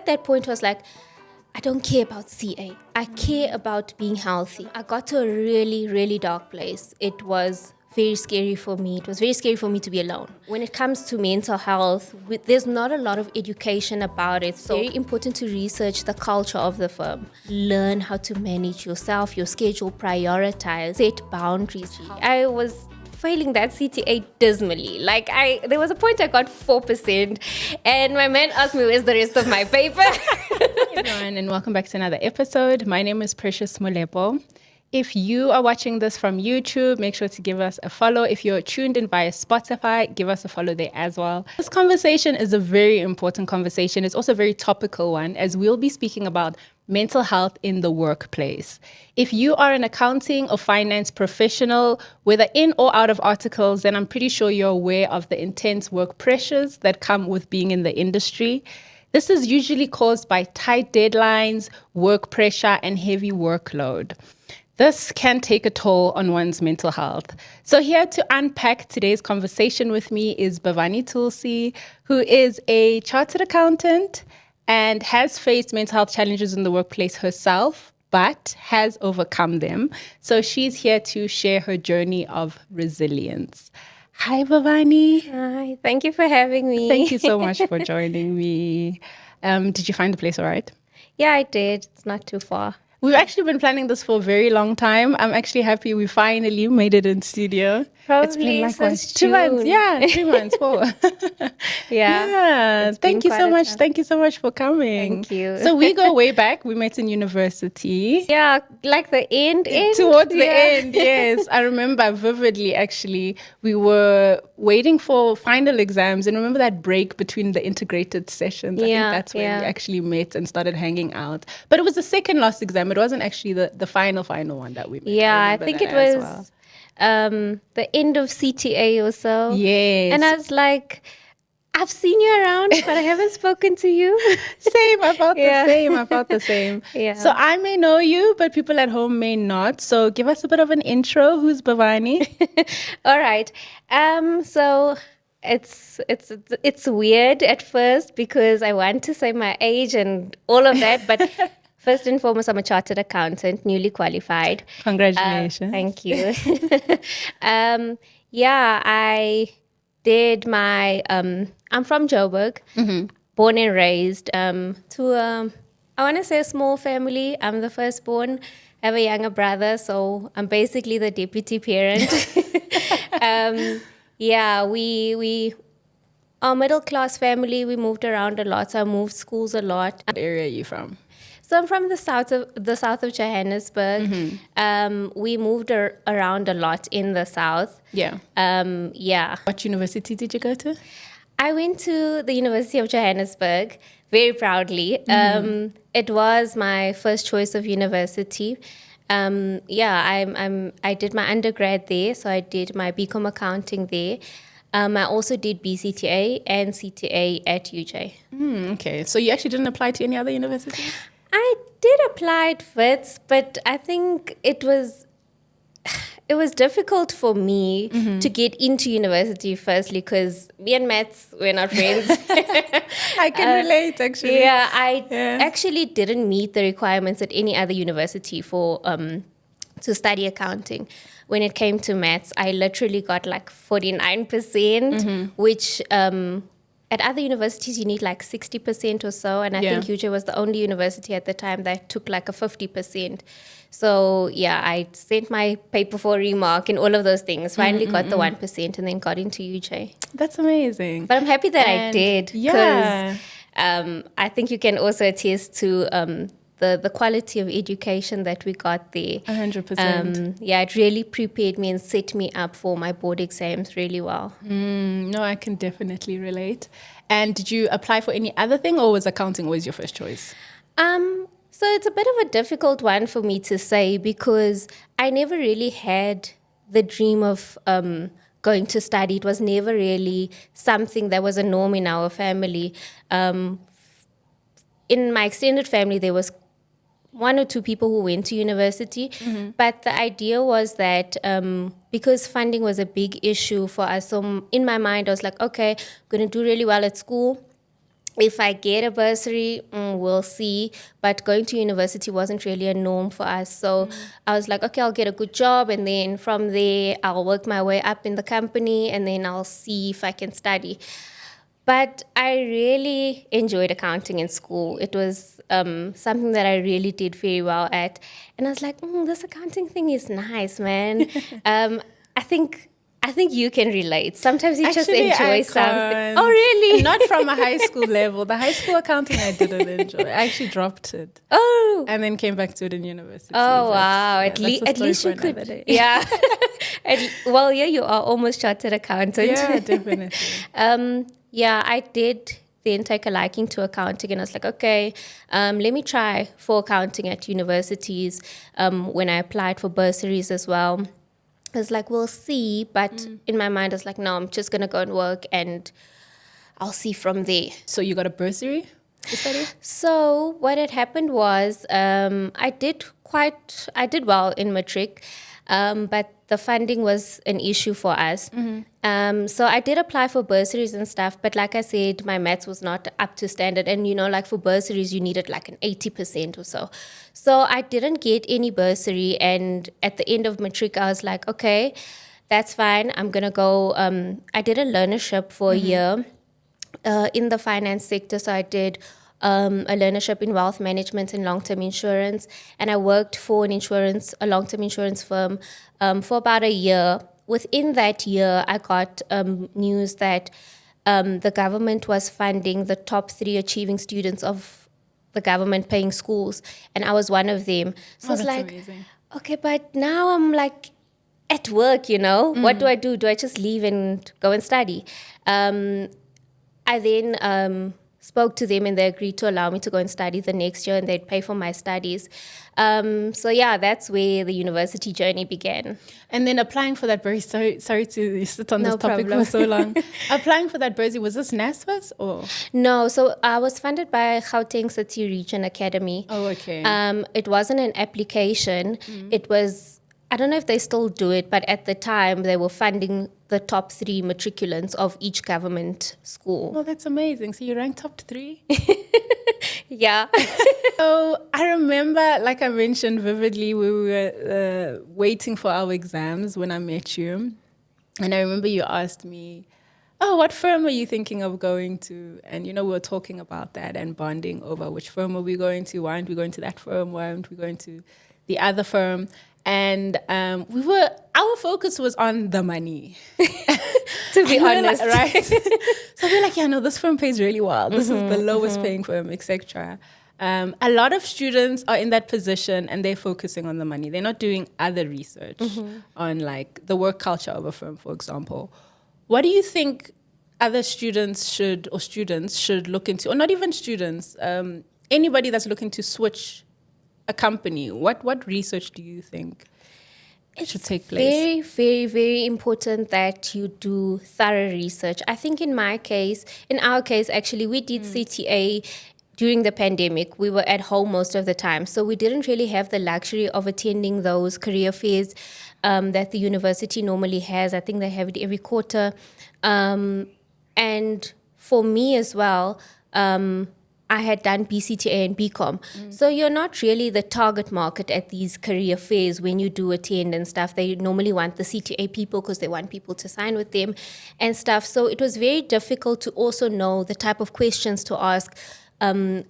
that point was like, I don't care about CA. I care about being healthy. I got to a really, really dark place. It was very scary for me. It was very scary for me to be alone. When it comes to mental health, there's not a lot of education about it. So it's very important to research the culture of the firm. Learn how to manage yourself, your schedule, prioritize, set boundaries. I was failing that CTA dismally. There was a point I got 4%, and my man asked me, where's the rest of my paper? Hey everyone, and welcome back to another episode. My name is Precious Molepo. If you are watching this from YouTube, make sure to give us a follow. If you're tuned in via Spotify, give us a follow there as well. This conversation is a very important conversation. It's also a very topical one, as we'll be speaking about mental health in the workplace. If you are an accounting or finance professional, whether in or out of articles, then I'm pretty sure you're aware of the intense work pressures that come with being in the industry. This is usually caused by tight deadlines, work pressure, and heavy workload. This can take a toll on one's mental health. So here to unpack today's conversation with me is Bavani Thulsie, who is a chartered accountant and has faced mental health challenges in the workplace herself, but has overcome them. So she's here to share her journey of resilience. Hi, Bavani. Hi, thank you for having me. Thank you so much for joining me. Did you find the place all right? Yeah, I did. It's not too far. We've actually been planning this for a very long time. I'm actually happy we finally made it in studio. Probably it's been like since 2 months. June. Yeah, 3 months, 4. Yeah. Thank you quite so a much. time. Thank you so much for coming. Thank you. So we go way back. We met in university. Yeah, like the end. Towards the Yeah. end, yes. I remember vividly, actually. We were waiting for final exams. And remember that break between the integrated sessions? I think Yeah, that's when yeah. we actually met and started hanging out. But it was the second last exam. It wasn't actually the final one that we met. Yeah, I remember think that it as was well. the end of CTA or so. Yes. And I was like, I've seen you around, but I haven't spoken to you. Same. I felt Yeah. the same. I felt the same. Yeah. So I may know you, but people at home may not. So give us a bit of an intro. Who's Bavani? All right. So it's weird at first because I want to say my age and all of that, but first and foremost, I'm a chartered accountant, newly qualified. Congratulations. Thank you. Yeah, I did my. I'm from Joburg, born and raised to I want to say a small family. I'm the firstborn. I have a younger brother, so I'm basically the deputy parent. Yeah, we are middle class family. We moved around a lot, so I moved schools a lot. What area are you from? So I'm from the south of Johannesburg. We moved around a lot in the south. Yeah. Yeah. What university did you go to? I went to the University of Johannesburg very proudly. It was my first choice of university. Yeah, I did my undergrad there, so I did my BCom accounting there. I also did BCTA and CTA at UJ. Okay. So you actually didn't apply to any other university? I did apply at Wits, but I think it was difficult for me to get into university firstly because me and Maths were not friends. I can relate, actually. Yeah, I actually didn't meet the requirements at any other university for to study accounting. When it came to Maths, I literally got like 49%, which at other universities you need like 60% or so, and I think UJ was the only university at the time that took like a 50%. So yeah, I sent my paper for remark and all of those things. Finally got the 1% and then got into UJ. That's amazing. But I'm happy that I did because Yeah. I think you can also attest to the quality of education that we got there. 100%. Yeah, it really prepared me and set me up for my board exams really well. No, I can definitely relate. And did you apply for any other thing, or was accounting always your first choice? So it's a bit of a difficult one for me to say because I never really had the dream of going to study. It was never really something that was a norm in our family. In my extended family, there was 1 or 2 people who went to university, but the idea was that because funding was a big issue for us, so in my mind I was like, okay, I'm going to do really well at school, If I get a bursary, we'll see. But going to university wasn't really a norm for us. So I was like, okay, I'll get a good job. And then from there, I'll work my way up in the company. And then I'll see if I can study. But I really enjoyed accounting in school. It was something that I really did very well at. And I was like, this accounting thing is nice, man. I think you can relate. Sometimes you just Actually, enjoy I something. can't. Oh, really? Not from a high school level. The high school accounting I didn't enjoy. I actually dropped it. Oh. And then came back to it in university. Oh, But, wow. yeah, At that's a story least for you could. another day. Yeah. Well, yeah, you are almost chartered accountant. Yeah, definitely. Yeah, I did then take a liking to accounting, and I was like, okay, let me try for accounting at universities. When I applied for bursaries as well, I was like, we'll see. But in my mind, I was like, no, I'm just going to go and work and I'll see from there. So you got a bursary to study? So what had happened was I did well in matric, but the funding was an issue for us. So I did apply for bursaries and stuff, but like I said, my maths was not up to standard. And, like for bursaries, you needed like an 80% or so. So I didn't get any bursary. And at the end of matric, I was like, okay, that's fine. I'm going to go. I did a learnership for a year in the finance sector. So I did a learnership in wealth management and long-term insurance. And I worked for a long-term insurance firm for about a year. Within that year, I got news that the government was funding the top 3 achieving students of the government paying schools. And I was one of them. So I was like, amazing. Okay, but now I'm like at work, What do I do? Do I just leave and go and study? I then spoke to them and they agreed to allow me to go and study the next year and they'd pay for my studies. So yeah, that's where the university journey began. And then applying for that bursary, sorry to sit on No this topic problem. for so long. Applying for that bursary, was this NSFAS or? No, so I was funded by Gauteng City Region Academy. Oh, okay. It wasn't an application. It was, I don't know if they still do it, but at the time they were funding the top 3 matriculants of each government school. Oh, that's amazing. So you ranked top 3? Yeah. So I remember, like I mentioned vividly, we were waiting for our exams when I met you. And I remember you asked me, oh, what firm are you thinking of going to? And, we were talking about that and bonding over which firm are we going to? Why aren't we going to that firm? Why aren't we going to the other firm? And our focus was on the money. To be honest. Right? So we're like, this firm pays really well. This is the lowest paying firm, etc. A lot of students are in that position and they're focusing on the money. They're not doing other research on like the work culture of a firm, for example. What do you think other students should look into, or not even students, anybody that's looking to switch a company? What research do you think should take place? Very, very, very important that you do thorough research. I think in our case, actually, we did CTA during the pandemic. We were at home most of the time. So we didn't really have the luxury of attending those career fairs that the university normally has. I think they have it every quarter. And for me as well, I had done BCTA and BCom. So you're not really the target market at these career fairs when you do attend and stuff. They normally want the CTA people because they want people to sign with them and stuff. So it was very difficult to also know the type of questions to ask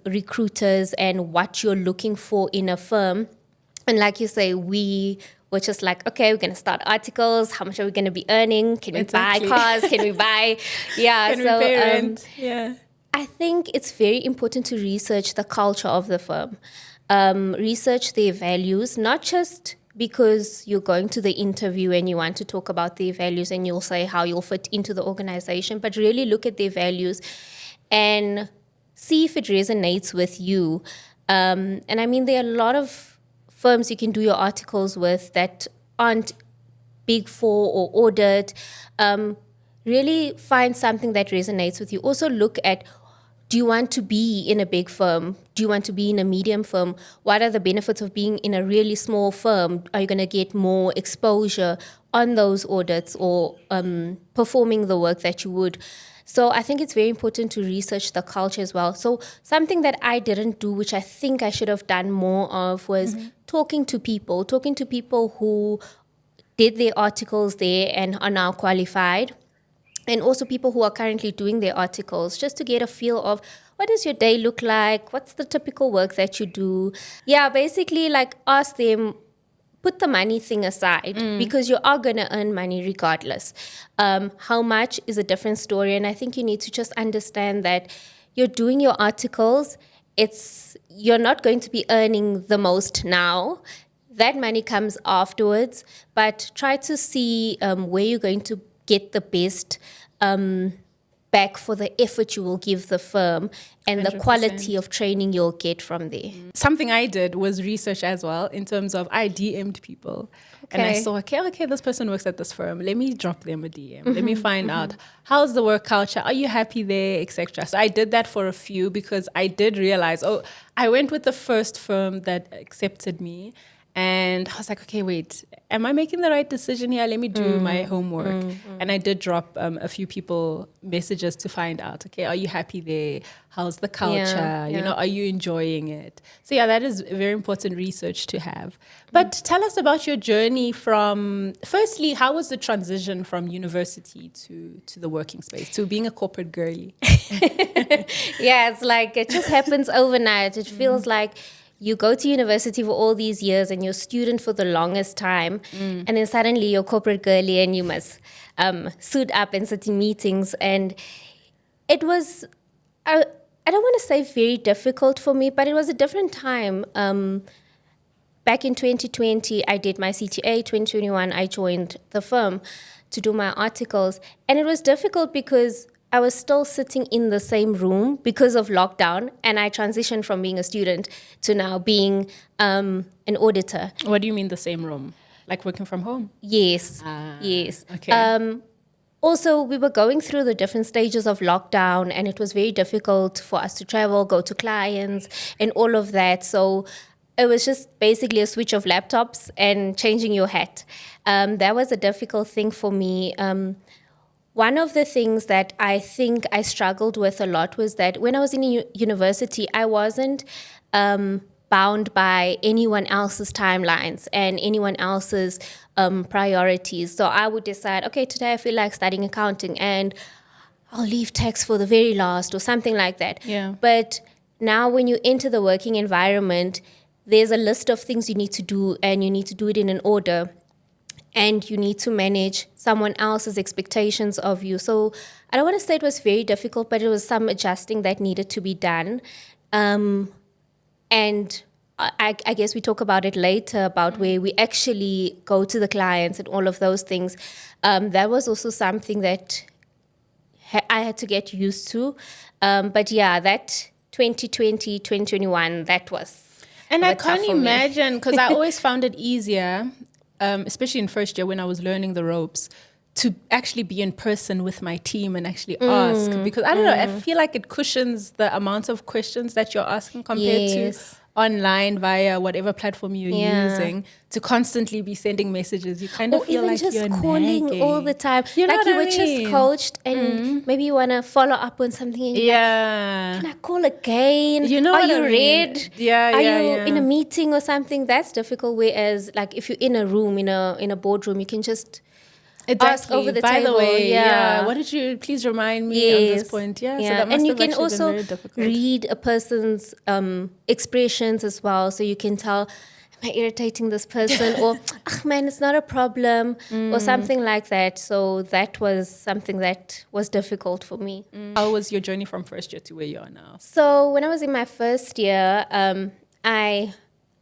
recruiters and what you're looking for in a firm. And like you say, we were just like, okay, we're going to start articles. How much are we going to be earning? Can we buy cars? Can we buy? Yeah. Can we pay rent? Yeah. I think it's very important to research the culture of the firm, research their values, not just because you're going to the interview and you want to talk about their values and you'll say how you'll fit into the organization, but really look at their values and see if it resonates with you. And I mean, there are a lot of firms you can do your articles with that aren't Big Four or audit. Really find something that resonates with you. Also look at, do you want to be in a big firm? Do you want to be in a medium firm? What are the benefits of being in a really small firm? Are you going to get more exposure on those audits or performing the work that you would? So I think it's very important to research the culture as well. So something that I didn't do, which I think I should have done more of, was talking to people who did their articles there and are now qualified, and also people who are currently doing their articles, just to get a feel of what does your day look like, what's the typical work that you do. Yeah, basically like ask them, put the money thing aside, because you are going to earn money regardless. How much is a different story, and I think you need to just understand that you're doing your articles, you're not going to be earning the most now. That money comes afterwards, but try to see where you're going to get the best back for the effort you will give the firm and the 100%. quality of training you'll get from there. Something I did was research as well, in terms of I DM'd people. And I Okay. saw, okay, this person works at this firm. Let me drop them a DM. Let me find out, how's the work culture? Are you happy there, etc. So I did that for a few, because I did realize, I went with the first firm that accepted me. And I was like, okay, wait, am I making the right decision here? Let me do my homework. And I did drop a few people messages to find out, okay, are you happy there? How's the culture? You know, are you enjoying it? So yeah, that is very important research to have. But tell us about your journey from, firstly, how was the transition from university to the working space, to being a corporate girly? Yeah, it's like it just happens overnight. It feels like you go to university for all these years and you're a student for the longest time, and then suddenly you're corporate girly and you must suit up and sit in meetings. And it was, I don't want to say very difficult for me, but it was a different time. Back in 2020, I did my CTA. 2021, I joined the firm to do my articles. And it was difficult because I was still sitting in the same room because of lockdown, and I transitioned from being a student to now being an auditor. What do you mean the same room? Like working from home? Yes, yes. Okay. Also, we were going through the different stages of lockdown, and it was very difficult for us to travel, go to clients, and all of that. So it was just basically a switch of laptops and changing your hat. That was a difficult thing for me. One of the things that I think I struggled with a lot was that when I was in university, I wasn't bound by anyone else's timelines and anyone else's priorities. So I would decide, okay, today I feel like studying accounting and I'll leave tax for the very last or something like that. Yeah. But now when you enter the working environment, there's a list of things you need to do, and you need to do it in an order. And you need to manage someone else's expectations of you. So I don't want to say it was very difficult, but it was some adjusting that needed to be done. And I guess we talk about it later, about where we actually go to the clients and all of those things. That was also something that I had to get used to. But yeah, that 2020, 2021, that was And a I bit tough can't for me. imagine, because I always found it easier, especially in first year when I was learning the ropes, to actually be in person with my team and actually ask. Because I don't know, I feel like it cushions the amount of questions that you're asking compared Yes. to online via whatever platform you're Yeah. using, to constantly be sending messages. You kind of Or feel even like just you're calling nagging. all the time. You know like what you I were mean? just coached and maybe you want to follow up on something. And you're like, Yeah. can I call again? You know Are what you I mean? read? Yeah, Are yeah, you yeah. in a meeting or something? That's difficult. Whereas like if you're in a room, in a boardroom, you can just ask over the By table. the way, Yeah. what did you please remind me on this point? Yeah, so that must and you have can actually also been very difficult. read a person's expressions as well, so you can tell, am I irritating this person, or man, it's not a problem, or something like that. So that was something that was difficult for me. How was your journey from first year to where you are now? So when I was in my first year,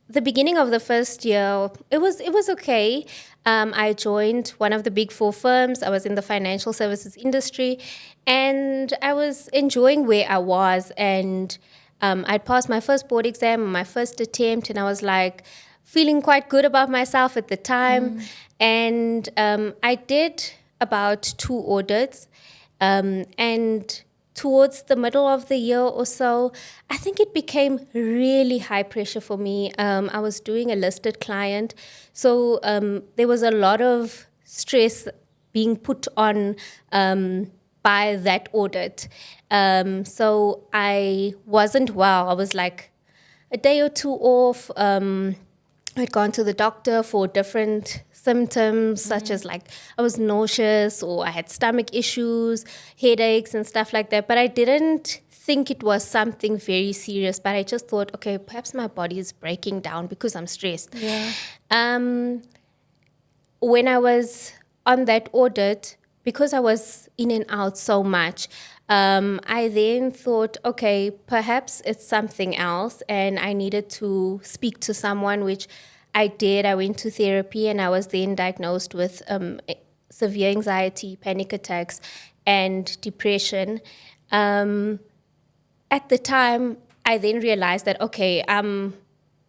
the beginning of the first year, it was okay. I joined one of the big four firms. I was in the financial services industry, and I was enjoying where I was. And I passed my first board exam, my first attempt, and I was like feeling quite good about myself at the time. And I did about 2 audits, and towards the middle of the year or so, I think it became really high pressure for me. I was doing a listed client, so there was a lot of stress being put on by that audit. So I wasn't well. I was like a day or two off. I'd gone to the doctor for different symptoms, such as like I was nauseous or I had stomach issues, headaches and stuff like that. But I didn't think it was something very serious, but I just thought, okay, perhaps my body is breaking down because I'm stressed. Yeah. When I was on that audit, because I was in and out so much, I then thought, okay, perhaps it's something else, and I needed to speak to someone, which I did. I went to therapy, and I was then diagnosed with severe anxiety, panic attacks, and depression. At the time, I then realized that, okay, I'm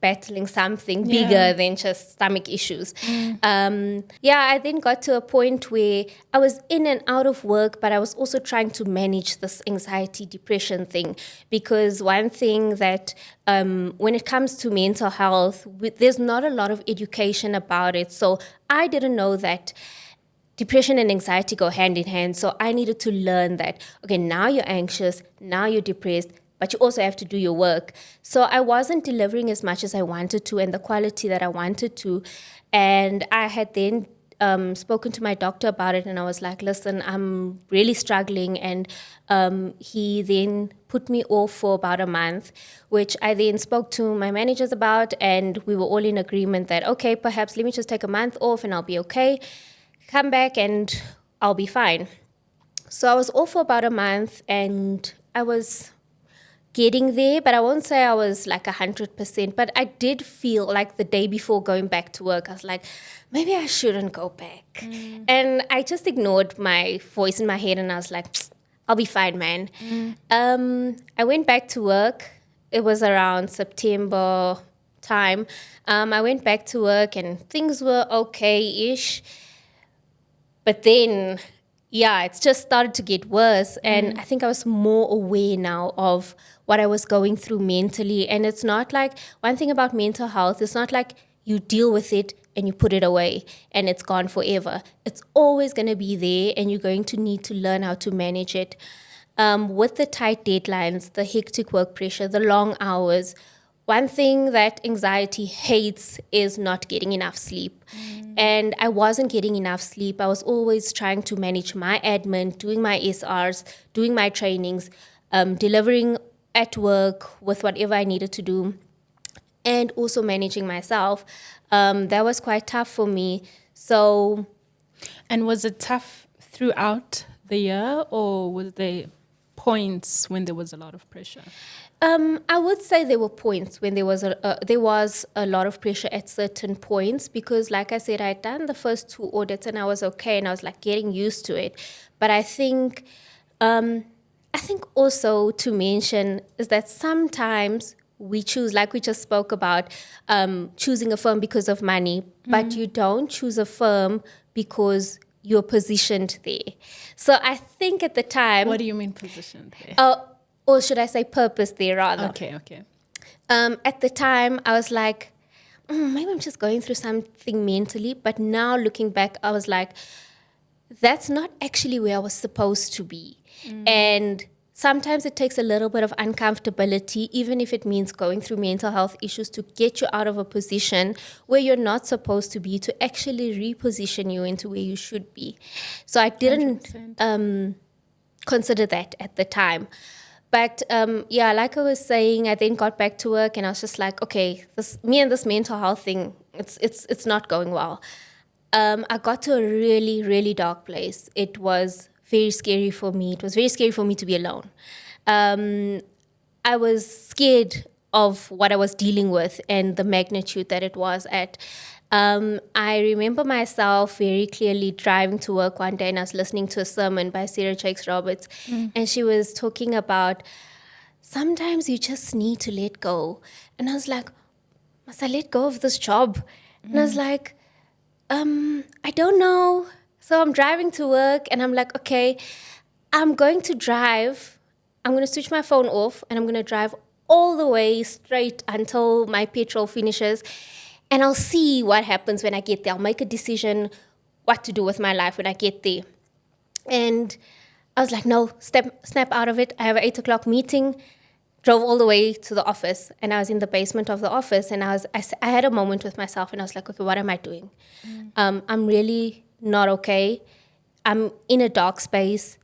battling something bigger than just stomach issues. I then got to a point where I was in and out of work, but I was also trying to manage this anxiety, depression thing. Because one thing that when it comes to mental health, there's not a lot of education about it. So I didn't know that depression and anxiety go hand in hand. So I needed to learn that, okay, now you're anxious, now you're depressed, but you also have to do your work. So I wasn't delivering as much as I wanted to and the quality that I wanted to. And I had then spoken to my doctor about it, and I was like, listen, I'm really struggling. And he then put me off for about a month, which I then spoke to my managers about, and we were all in agreement that, okay, perhaps let me just take a month off and I'll be okay. Come back and I'll be fine. So I was off for about a month, and I was getting there, but I won't say I was like 100%, but I did feel like the day before going back to work, I was like, maybe I shouldn't go back. And I just ignored my voice in my head, and I was like, I'll be fine, man. I went back to work. It was around September time. I went back to work and things were okay-ish. But then, it's just started to get worse. And I think I was more aware now of what I was going through mentally. And it's not like, one thing about mental health, it's not like you deal with it and you put it away and it's gone forever. It's always going to be there, and you're going to need to learn how to manage it. With the tight deadlines, the hectic work pressure, the long hours, one thing that anxiety hates is not getting enough sleep. And I wasn't getting enough sleep. I was always trying to manage my admin, doing my SRs, doing my trainings, delivering at work with whatever I needed to do, and also managing myself. That was quite tough for me. So, And was it tough throughout the year, or was there points when there was a lot of pressure? I would say there were points when there was a lot of pressure at certain points, because like I said, I had done the first 2 audits and I was okay, and I was like getting used to it. But I think also to mention is that sometimes we choose, like we just spoke about, choosing a firm because of money, but you don't choose a firm because you're positioned there. So I think at the time... What do you mean positioned there? Or should I say purpose there rather? Okay. At the time, I was like, maybe I'm just going through something mentally. But now looking back, I was like, that's not actually where I was supposed to be. And sometimes it takes a little bit of uncomfortability, even if it means going through mental health issues, to get you out of a position where you're not supposed to be, to actually reposition you into where you should be. So I didn't consider that at the time. But like I was saying, I then got back to work and I was just like, okay, this mental health thing, it's not going well. I got to a really, really dark place. It was very scary for me. It was very scary for me to be alone. I was scared of what I was dealing with and the magnitude that it was at. I remember myself very clearly driving to work one day, and I was listening to a sermon by Sarah Jakes Roberts, and she was talking about sometimes you just need to let go. And I was like, must I let go of this job? And I was like, I don't know. So I'm driving to work and I'm like, okay, I'm going to drive. I'm going to switch my phone off and I'm going to drive all the way straight until my petrol finishes. And I'll see what happens when I get there. I'll make a decision what to do with my life when I get there. And I was like, no, snap out of it. I have an 8 o'clock meeting. Drove all the way to the office, and I was in the basement of the office, and I had a moment with myself, and I was like, okay, what am I doing? I'm really not okay. I'm in a dark space.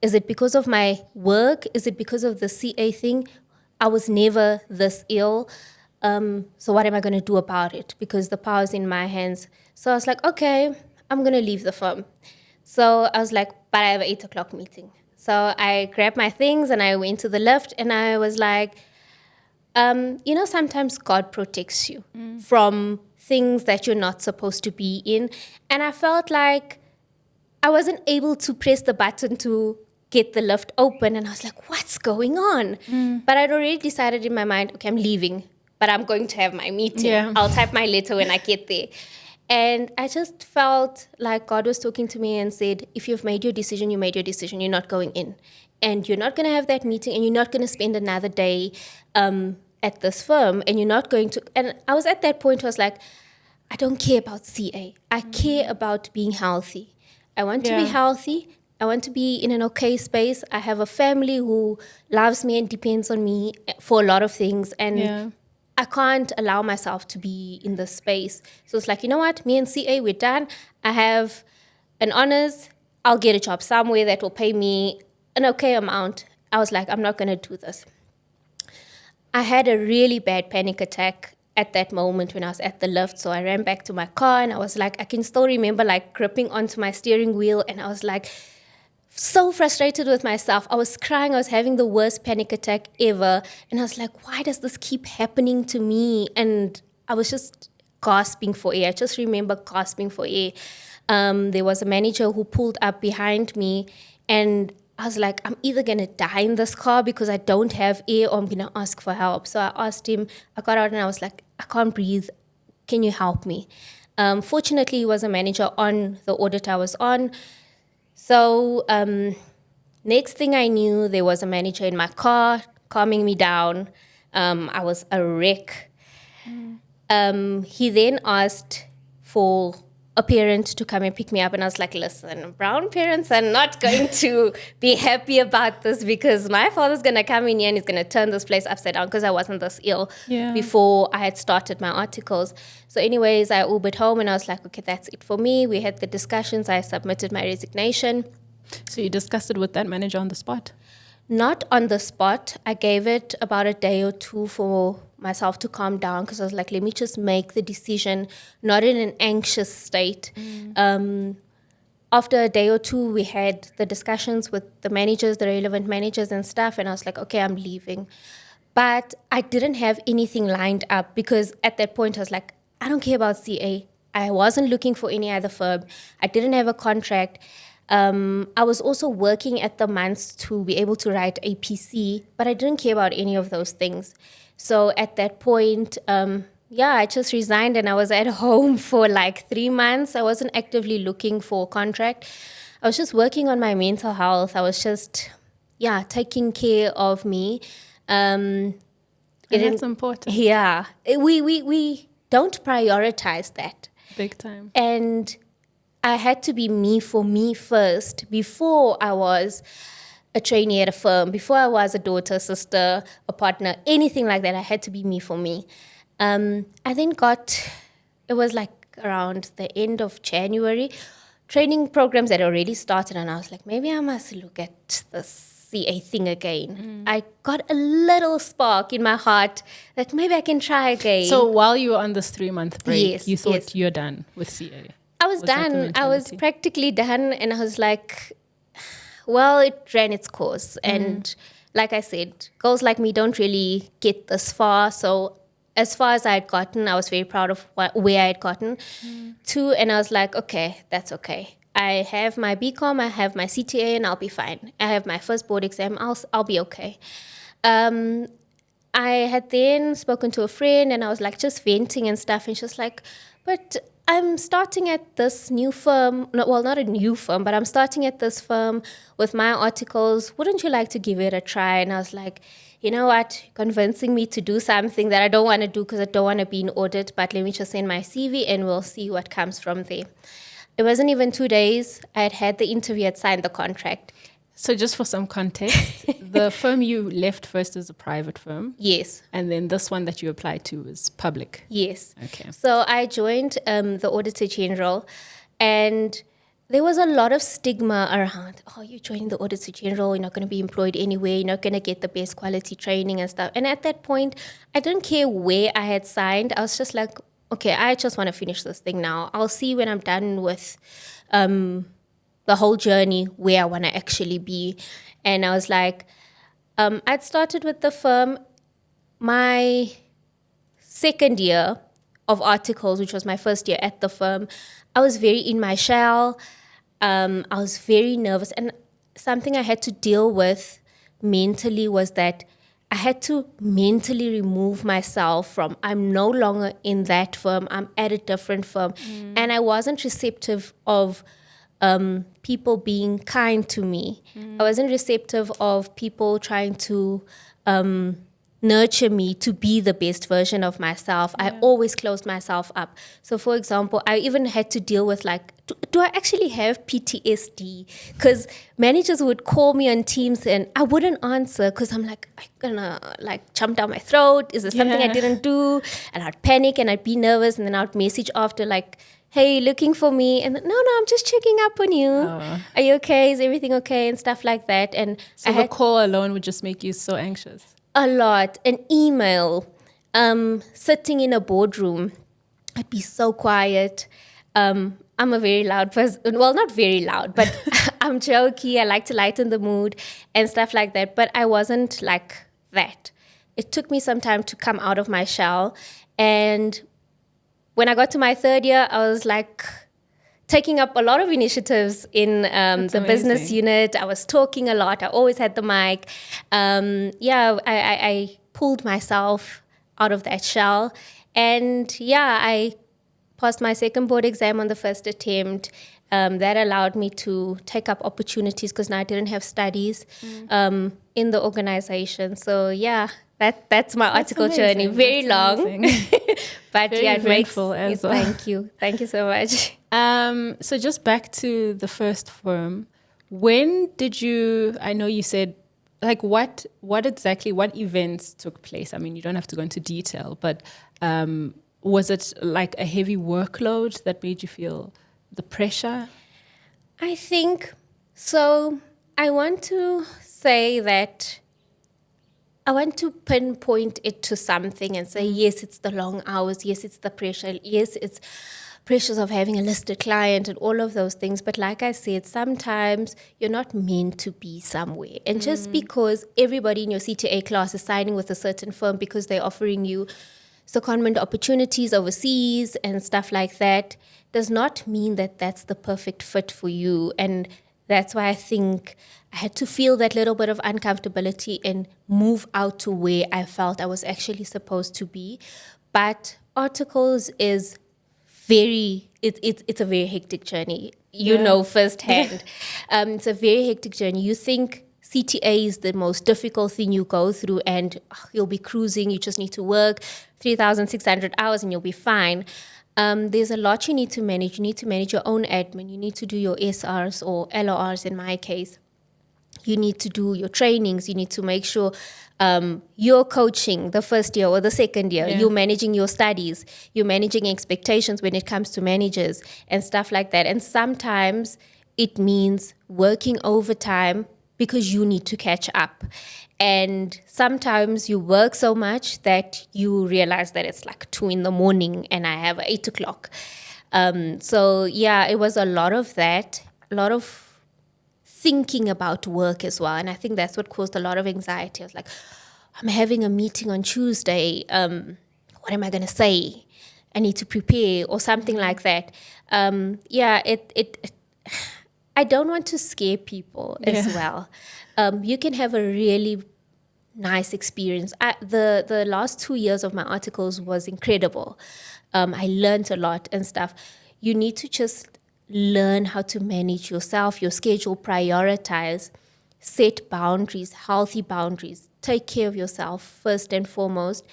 Is it because of my work? Is it because of the CA thing? I was never this ill. So what am I going to do about it? Because the power is in my hands. So I was like, okay, I'm going to leave the firm. So I was like, but I have an 8 o'clock meeting. So I grabbed my things and I went to the lift, and I was like, sometimes God protects you from things that you're not supposed to be in. And I felt like I wasn't able to press the button to get the lift open. And I was like, what's going on? But I'd already decided in my mind, okay, I'm leaving, but I'm going to have my meeting. Yeah. I'll type my letter when I get there. And I just felt like God was talking to me and said, if you've made your decision, you made your decision. You're not going in. And you're not going to have that meeting, and you're not going to spend another day at this firm, and you're not going to. And I was at that point where I was like, I don't care about CA. I care about being healthy. I want to be healthy. I want to be in an okay space. I have a family who loves me and depends on me for a lot of things. And I can't allow myself to be in this space. So it's like, you know what? Me and CA, we're done. I have an honors. I'll get a job somewhere that will pay me an okay amount. I was like, I'm not going to do this. I had a really bad panic attack at that moment when I was at the lift. So I ran back to my car, and I was like, I can still remember like gripping onto my steering wheel, and I was like so frustrated with myself. I was crying. I was having the worst panic attack ever. And I was like, why does this keep happening to me? And I was just gasping for air. I just remember gasping for air. There was a manager who pulled up behind me, and I was like, I'm either going to die in this car because I don't have air, or I'm going to ask for help. So I asked him, I got out and I was like, I can't breathe. Can you help me? Fortunately, he was a manager on the audit I was on. So next thing I knew, there was a manager in my car calming me down. I was a wreck. He then asked for a parent to come and pick me up, and I was like, listen, brown parents are not going to be happy about this, because my father's going to come in here and he's going to turn this place upside down, because I wasn't this ill before I had started my articles. So anyways, I Ubered home, and I was like, okay, that's it for me. We had the discussions. I submitted my resignation. So you discussed it with that manager on the spot? Not on the spot. I gave it about a day or two for myself to calm down, because I was like, let me just make the decision, not in an anxious state. After a day or two, we had the discussions with the managers, the relevant managers and stuff, and I was like, okay, I'm leaving. But I didn't have anything lined up, because at that point I was like, I don't care about CA. I wasn't looking for any other firm. I didn't have a contract. I was also working at the months to be able to write a PC, but I didn't care about any of those things. So at that point, I just resigned, and I was at home for like 3 months. I wasn't actively looking for a contract. I was just working on my mental health. I was just, taking care of me. And that's important. Yeah. We don't prioritize that. Big time. And I had to be me for me first before I was a trainee at a firm, before I was a daughter, sister, a partner, anything like that. I had to be me for me. I then it was like around the end of January, training programs had already started, and I was like, maybe I must look at this CA thing again. I got a little spark in my heart that maybe I can try again. So while you were on this 3-month break, you thought yes. you're done with CA? I was done. I was practically done, and I was like, well, it ran its course. And like I said, girls like me don't really get this far. So as far as I had gotten, I was very proud of where I had gotten to. And I was like, okay, that's okay. I have my BCom, I have my CTA, and I'll be fine. I have my first board exam, I'll be okay. I had then spoken to a friend, and I was like just venting and stuff. And she was like, but I'm starting at this new firm, not a new firm, but I'm starting at this firm with my articles. Wouldn't you like to give it a try? And I was like, you know what, convincing me to do something that I don't want to do because I don't want to be in audit, but let me just send my CV and we'll see what comes from there. It wasn't even 2 days. I had the interview, I had signed the contract. So just for some context, the firm you left first is a private firm. Yes. And then this one that you applied to is public. Yes. Okay. So I joined the Auditor General, and there was a lot of stigma around, oh, you're joining the Auditor General, you're not going to be employed anywhere, you're not going to get the best quality training and stuff. And at that point, I didn't care where I had signed. I was just like, okay, I just want to finish this thing now. I'll see when I'm done with the whole journey where I want to actually be. And I was like, I'd started with the firm my second year of articles, which was my first year at the firm. I was very in my shell. I was very nervous. And something I had to deal with mentally was that I had to mentally remove myself from, I'm no longer in that firm, I'm at a different firm. And I wasn't receptive of people being kind to me. I wasn't receptive of people trying to nurture me to be the best version of myself. I always closed myself up. So for example, I even had to deal with like, do I actually have PTSD? Because managers would call me on Teams and I wouldn't answer because I'm like, I'm gonna like jump down my throat. Is there something I didn't do? And I'd panic and I'd be nervous, and then I'd message after like, hey, looking for me? And no, I'm just checking up on you. Are you okay? Is everything okay? And stuff like that. And so the call alone would just make you so anxious. A lot. An email, sitting in a boardroom, I'd be so quiet. I'm a very loud person. Well, not very loud, but I'm jokey. I like to lighten the mood and stuff like that. But I wasn't like that. It took me some time to come out of my shell. And when I got to my third year, I was like taking up a lot of initiatives in the business unit. I was talking a lot. I always had the mic. I pulled myself out of that shell. And I passed my second board exam on the first attempt. That allowed me to take up opportunities because now I didn't have studies in the organization. So that's my article journey. Very long. But very it makes as well. Thank you so much. So just back to the first firm, when did you, I know you said, like what events took place? I mean, you don't have to go into detail, but was it like a heavy workload that made you feel the pressure? I think so. I want to say that I want to pinpoint it to something and say, yes, it's the long hours. Yes, it's the pressure. Yes, it's pressures of having a listed client and all of those things. But like I said, sometimes you're not meant to be somewhere. And just because everybody in your CTA class is signing with a certain firm because they're offering you secondment opportunities overseas and stuff like that does not mean that that's the perfect fit for you. And that's why I think I had to feel that little bit of uncomfortability and move out to where I felt I was actually supposed to be. But articles is it's a very hectic journey. You know firsthand. It's a very hectic journey. You think CTA is the most difficult thing you go through and you'll be cruising. You just need to work 3,600 hours and you'll be fine. There's a lot you need to manage. You need to manage your own admin. You need to do your SRs or LORs in my case. You need to do your trainings. You need to make sure you're coaching the first year or the second year. You're managing your studies. You're managing expectations when it comes to managers and stuff like that. And sometimes it means working overtime because you need to catch up. And sometimes you work so much that you realize that it's like 2 a.m. and I have 8 o'clock. It was a lot of that, a lot of thinking about work as well. And I think that's what caused a lot of anxiety. I was like, I'm having a meeting on Tuesday. What am I going to say? I need to prepare or something like that. I don't want to scare people as well. You can have a really nice experience. The last 2 years of my articles was incredible. I learned a lot and stuff. You need to just learn how to manage yourself, your schedule, prioritize, set boundaries, healthy boundaries, take care of yourself first and foremost.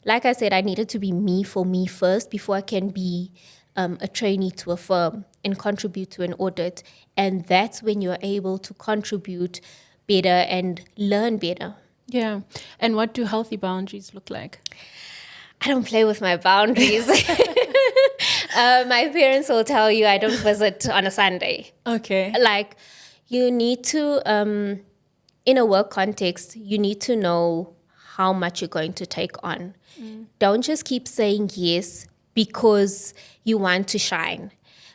Like I said, I needed to be me for me first before I can be a trainee to a firm and contribute to an audit. And that's when you're able to contribute better and learn better. Yeah. And what do healthy boundaries look like? I don't play with my boundaries. My parents will tell you I don't visit on a Sunday. Okay. Like, you need to, in a work context, you need to know how much you're going to take on. Don't just keep saying yes because you want to shine.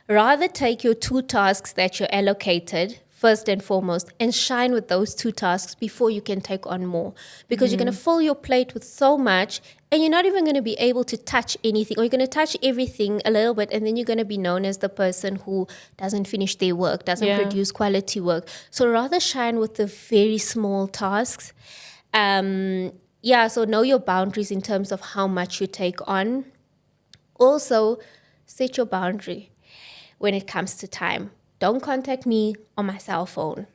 Rather take your 2 tasks that you're allocated first and foremost and shine with those 2 tasks before you can take on more, because you're going to fill your plate with so much and you're not even going to be able to touch anything, or you're going to touch everything a little bit and then you're going to be known as the person who doesn't finish their work, doesn't produce quality work. So rather shine with the very small tasks. So know your boundaries in terms of how much you take on. Also, set your boundary when it comes to time. Don't contact me on my cell phone.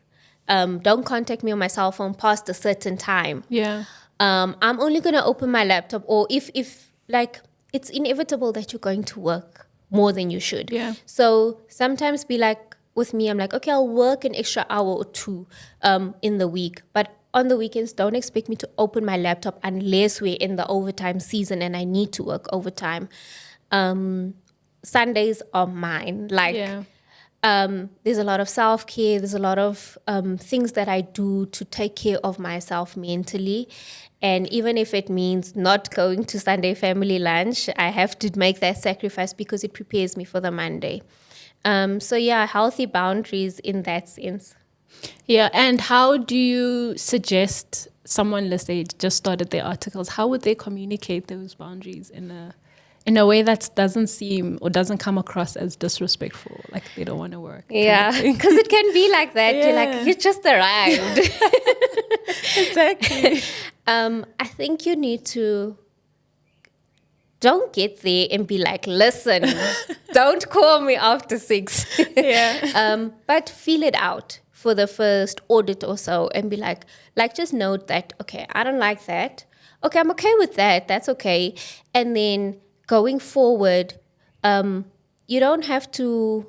Don't contact me on my cell phone past a certain time. Yeah. I'm only going to open my laptop, or if like, it's inevitable that you're going to work more than you should. Yeah. So sometimes be like, with me, I'm like, okay, I'll work an extra hour or 2 in the week. But on the weekends, don't expect me to open my laptop unless we're in the overtime season and I need to work overtime. Sundays are mine. There's a lot of self-care. There's a lot of things that I do to take care of myself mentally. And even if it means not going to Sunday family lunch, I have to make that sacrifice because it prepares me for the Monday. Healthy boundaries in that sense. Yeah. And how do you suggest someone, let's say, just started their articles, how would they communicate those boundaries in a way that doesn't seem or doesn't come across as disrespectful, like they don't want to work? Yeah, because it can be like that. Yeah. You're like, you just arrived. Exactly. I think you need to, don't get there and be like, listen, don't call me after 6. Yeah. But feel it out for the first audit or so and be like just note that, okay, I don't like that. Okay, I'm okay with that. That's okay. And then going forward, you don't have to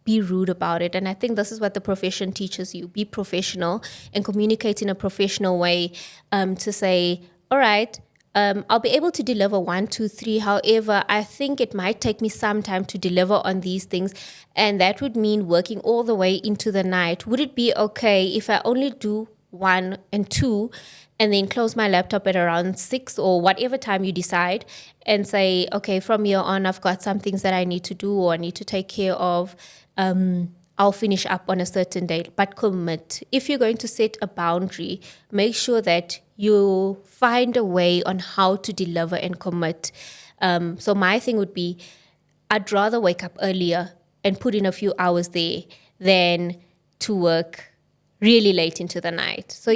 be rude about it. And I think this is what the profession teaches you. Be professional and communicate in a professional way, to say, all right, I'll be able to deliver 1, 2, 3. However, I think it might take me some time to deliver on these things. And that would mean working all the way into the night. Would it be okay if I only do 1 and 2 and then close my laptop at around 6 or whatever time you decide and say, okay, from here on, I've got some things that I need to do or I need to take care of. I'll finish up on a certain date, but commit. If you're going to set a boundary, make sure that you find a way on how to deliver and commit. So my thing would be, I'd rather wake up earlier and put in a few hours there than to work really late into the night. So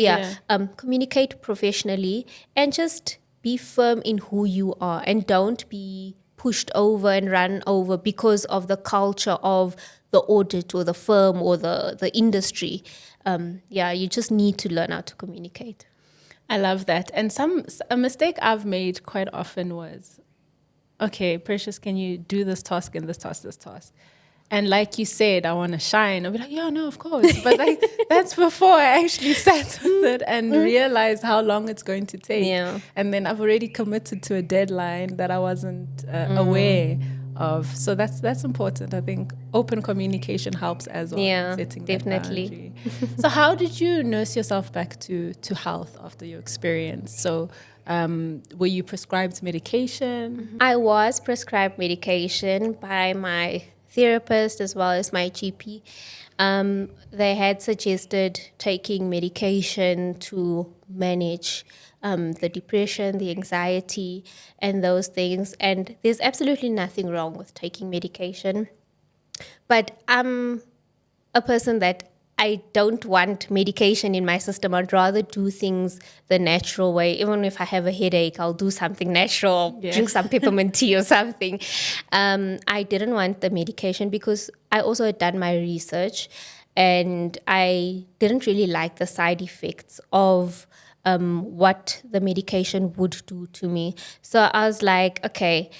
communicate professionally and just be firm in who you are and don't be pushed over and run over because of the culture of the audit or the firm or the industry. You just need to learn how to communicate. I love that. And a mistake I've made quite often was, okay, Precious, can you do this task and this task? And like you said, I want to shine. I'll be like, yeah, no, of course. But like that's before I actually sat with it and realized how long it's going to take. Yeah. And then I've already committed to a deadline that I wasn't aware of. So that's important. I think open communication helps as well. Yeah, setting definitely. That boundary. So how did you nurse yourself back to health after your experience? So were you prescribed medication? I was prescribed medication by my therapist as well as my GP. They had suggested taking medication to manage the depression, the anxiety, and those things. And there's absolutely nothing wrong with taking medication. But I'm a person that I don't want medication in my system. I'd rather do things the natural way. Even if I have a headache, I'll do something natural, drink some peppermint tea or something. I didn't want the medication because I also had done my research and I didn't really like the side effects of what the medication would do to me. So I was like, okay,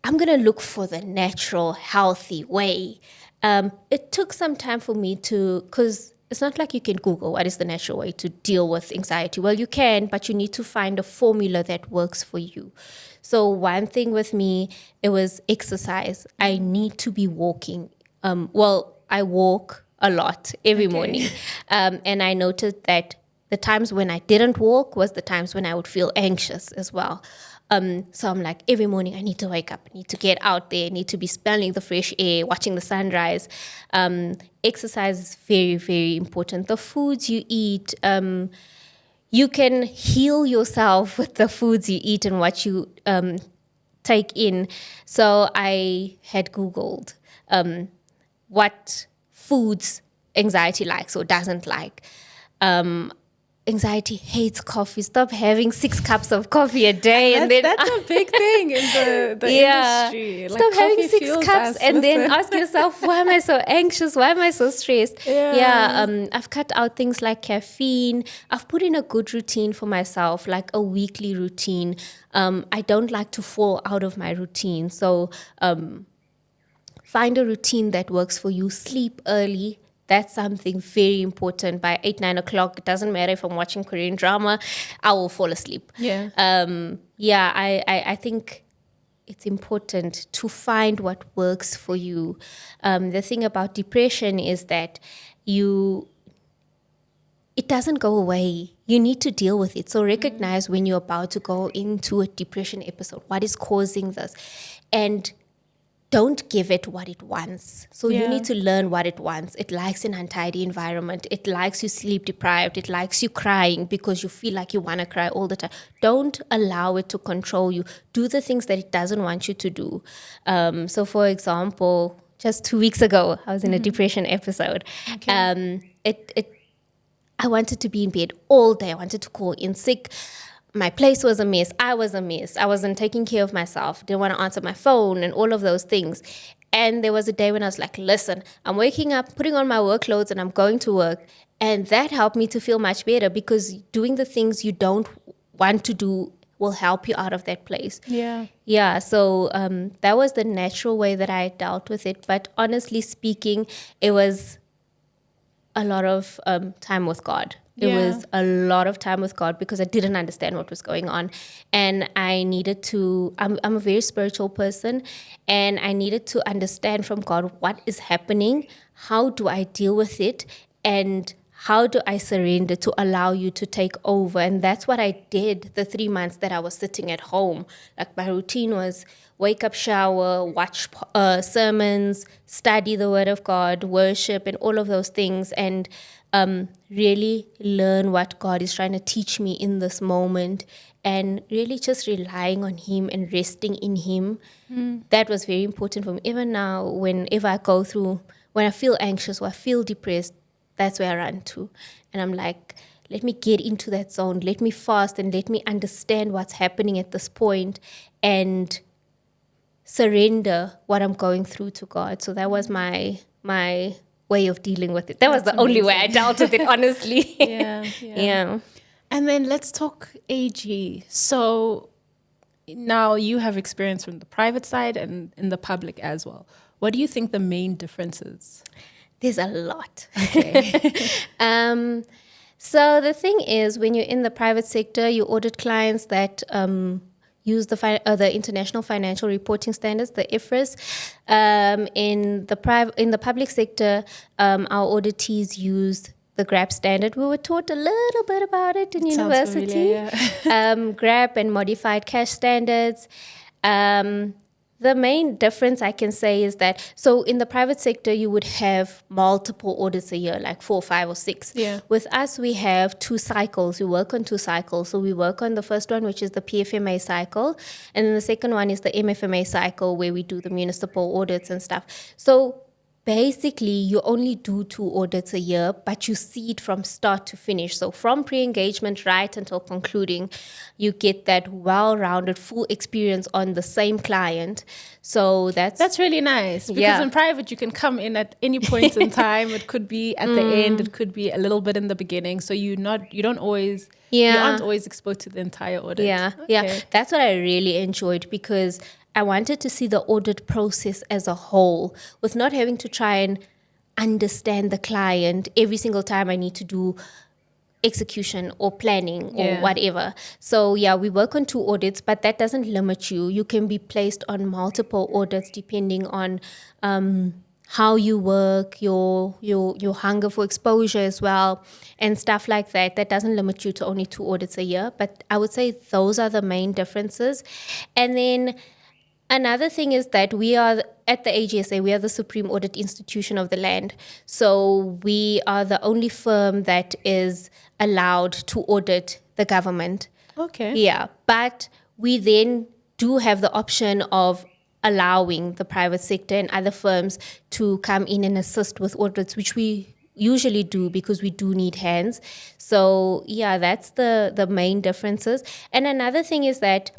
I'm going to look for the natural, healthy way. It took some time for me because it's not like you can Google what is the natural way to deal with anxiety. Well, you can, but you need to find a formula that works for you. So one thing with me, it was exercise. I need to be walking. I walk a lot every morning. And I noticed that the times when I didn't walk was the times when I would feel anxious as well. So I'm like, every morning I need to wake up, I need to get out there, I need to be smelling the fresh air, watching the sunrise. Exercise is very, very important. The foods you eat, you can heal yourself with the foods you eat and what you take in. So I had Googled what foods anxiety likes or doesn't like. Anxiety hates coffee. Stop having 6 cups of coffee a day, That's a big thing in the industry. Stop having 6 cups and then ask yourself, why am I so anxious? Why am I so stressed? I've cut out things like caffeine. I've put in a good routine for myself, like a weekly routine. I don't like to fall out of my routine. So find a routine that works for you. Sleep early. That's something very important. By 8, 9 o'clock, it doesn't matter if I'm watching Korean drama, I will fall asleep. I think it's important to find what works for you. The thing about depression is that it doesn't go away. You need to deal with it. So recognize when you're about to go into a depression episode, what is causing this? And don't give it what it wants. So you need to learn what it wants. It likes an untidy environment. It likes you sleep deprived. It likes you crying because you feel like you want to cry all the time. Don't allow it to control you. Do the things that it doesn't want you to do. So for example, just 2 weeks ago, I was in a depression episode. I wanted to be in bed all day. I wanted to call in sick. My place was a mess. I was a mess. I wasn't taking care of myself. Didn't want to answer my phone and all of those things. And there was a day when I was like, listen, I'm waking up, putting on my work clothes, and I'm going to work. And that helped me to feel much better because doing the things you don't want to do will help you out of that place. So that was the natural way that I dealt with it. But honestly speaking, it was a lot of time with God. It was a lot of time with God because I didn't understand what was going on. And I needed to, I'm a very spiritual person, and I needed to understand from God what is happening, how do I deal with it, and how do I surrender to allow you to take over? And that's what I did the 3 months that I was sitting at home. Like my routine was wake up, shower, watch sermons, study the word of God, worship, and all of those things. And really learn what God is trying to teach me in this moment, and really just relying on Him and resting in Him. That was very important for me. Even now, whenever I go through, when I feel anxious or I feel depressed, that's where I run to. And I'm like, let me get into that zone. Let me fast and let me understand what's happening at this point and surrender what I'm going through to God. So that was my way of dealing with it. That was the only way I dealt with it, honestly. And then let's talk AG. So now you have experience from the private side and in the public as well. What do you think the main difference is? There's a lot. Okay. So the thing is, when you're in the private sector, you audit clients that use the International Financial Reporting Standards, the IFRS. In the public sector, our auditees use the GRAP standard. We were taught a little bit about it in university. GRAP and modified cash standards. The main difference I can say is that, so in the private sector, you would have multiple audits a year, like 4, 5, or 6. With us, we have 2 cycles. We work on 2 cycles. So we work on the first one, which is the PFMA cycle. And then the second one is the MFMA cycle, where we do the municipal audits and stuff. So basically, you only do 2 audits a year, but you see it from start to finish. So from pre-engagement right until concluding, you get that well-rounded, full experience on the same client. So that's really nice, because in private, you can come in at any point in time. It could be at the end, it could be a little bit in the beginning. So you aren't always exposed to the entire audit. Yeah, that's what I really enjoyed, because I wanted to see the audit process as a whole, with not having to try and understand the client every single time I need to do execution or planning or whatever. So we work on 2 audits, but that doesn't limit you. You can be placed on multiple audits depending on how you work, your hunger for exposure as well, and stuff like that. That doesn't limit you to only 2 audits a year. But I would say those are the main differences. And then another thing is that we are, at the AGSA, we are the supreme audit institution of the land. So we are the only firm that is allowed to audit the government. Okay. Yeah, but we then do have the option of allowing the private sector and other firms to come in and assist with audits, which we usually do because we do need hands. So that's the main differences. And another thing is that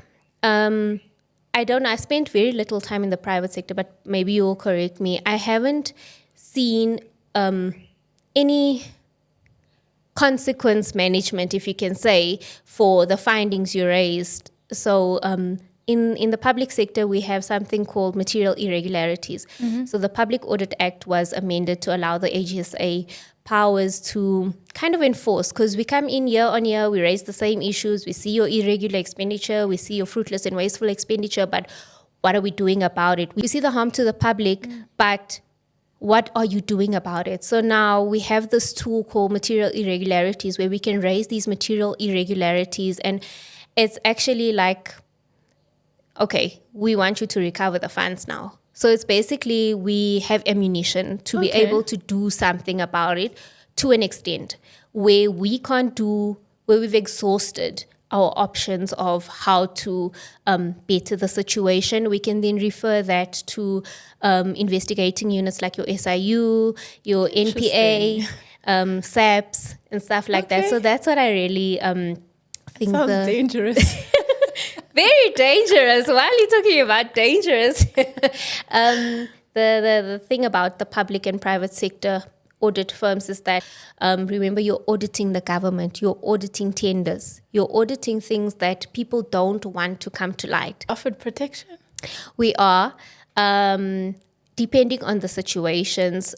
I don't know, I spent very little time in the private sector, but maybe you'll correct me. I haven't seen any consequence management, if you can say, for the findings you raised. So in the public sector, we have something called material irregularities. So the Public Audit Act was amended to allow the AGSA powers to kind of enforce, because we come in year on year, we raise the same issues, we see your irregular expenditure, we see your fruitless and wasteful expenditure, but what are we doing about it? We see the harm to the public, but what are you doing about it? So now we have this tool called material irregularities, where we can raise these material irregularities, and it's actually like, okay, we want you to recover the funds now. So it's basically, we have ammunition to be able to do something about it to an extent where we can't do, where we've exhausted our options of how to better the situation. We can then refer that to investigating units like your SIU, your NPA, SAPS, and stuff like that. So that's what I really think. Sounds dangerous. Very dangerous. Why are you talking about dangerous? The thing about the public and private sector audit firms is that, remember, you're auditing the government, you're auditing tenders, you're auditing things that people don't want to come to light. Offered protection? We are. Depending on the situations,